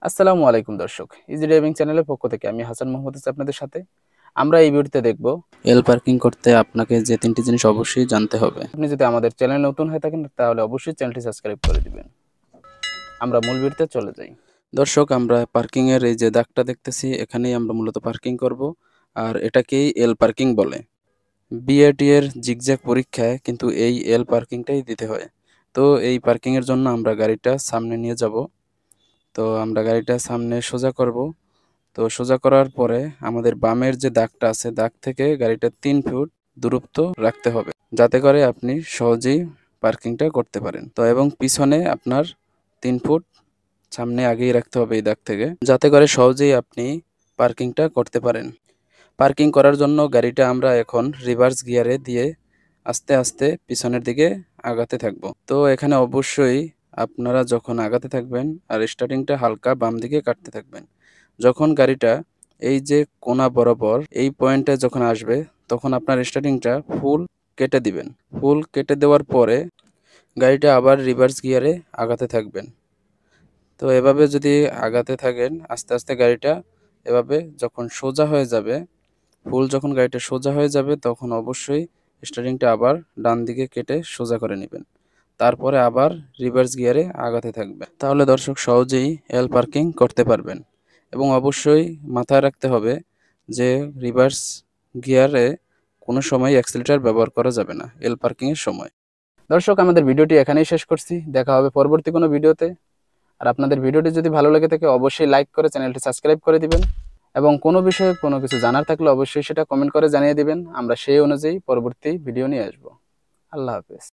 আসসালামু আলাইকুম দর্শক, ইজি ড্রাইভিং চ্যানেলের পক্ষ থেকে আমি হাসান মোহাম্মদ আছি আপনাদের সাথে। আমরা এই ভিডিওতে দেখব এল পার্কিং করতে আপনাকে যে তিনটি জিনিস অবশ্যই জানতে হবে। আপনি যদি আমাদের চ্যানেল নতুন হয়ে থাকেন তাহলে অবশ্যই চ্যানেলটি সাবস্ক্রাইব করে দিবেন। আমরা মূল ভিডিওতে চলে যাই। দর্শক, আমরা পার্কিং এর এই যে দাগটা দেখতেছি, এখানেই আমরা মূলত পার্কিং করব, আর এটাকেই এল পার্কিং বলে। বিএটি এর জিগজ্যাগ পরীক্ষায় কিন্তু এই এল পার্কিংটাই দিতে হয়। তো এই পার্কিং এর জন্য আমরা গাড়িটা সামনে নিয়ে যাব। তো আমরা গাড়িটা সামনে সোজা করব। তো সোজা করার পরে আমাদের বামের যে দাগটা আছে, দাগ থেকে গাড়িটা 3 ফুট দূরত্ব রাখতে হবে, যাতে করে আপনি সহজেই পার্কিংটা করতে পারেন। তো এবং পিছনে আপনার 3 ফুট সামনে আগেই রাখতে হবে এই দাগ থেকে, যাতে করে সহজেই আপনি পার্কিংটা করতে পারেন। পার্কিং করার জন্য গাড়িটা আমরা এখন রিভার্স গিয়ারে দিয়ে আস্তে আস্তে পিছনের দিকে আগাতে থাকব। তো এখানে অবশ্যই আপনারা যখন আগাতে থাকবেন আর স্টার্টিংটা হালকা বাম দিকে কাটতে থাকবেন। যখন গাড়িটা এই যে কোনা বরাবর এই পয়েন্টে যখন আসবে, তখন আপনার স্টার্টিংটা ফুল কেটে দিবেন। ফুল কেটে দেওয়ার পরে গাড়িটা আবার রিভার্স গিয়ারে আগাতে থাকবেন। তো এভাবে যদি আগাতে থাকেন আস্তে আস্তে গাড়িটা এভাবে যখন সোজা হয়ে যাবে, ফুল যখন গাড়িটা সোজা হয়ে যাবে, তখন অবশ্যই স্টার্টিংটা আবার ডান দিকে কেটে সোজা করে নেবেন। তারপরে আবার রিভার্স গিয়ারে আগাতে থাকবে। তাহলে দর্শক সহজেই এল পার্কিং করতে পারবেন। এবং অবশ্যই মাথায় রাখতে হবে যে রিভার্স গিয়ারে কোনো সময় অ্যাক্সিলারেটর ব্যবহার করা যাবে না এল পার্কিংয়ের সময়। দর্শক, আমাদের ভিডিওটি এখানেই শেষ করছি। দেখা হবে পরবর্তী কোনো ভিডিওতে। আর আপনাদের ভিডিওটি যদি ভালো লেগে থাকে অবশ্যই লাইক করে চ্যানেলটি সাবস্ক্রাইব করে দিবেন। এবং কোনো বিষয়ে কোনো কিছু জানার থাকলে অবশ্যই সেটা কমেন্ট করে জানিয়ে দিবেন। আমরা সেই অনুযায়ী পরবর্তী ভিডিও নিয়ে আসবো। আল্লাহ হাফেজ।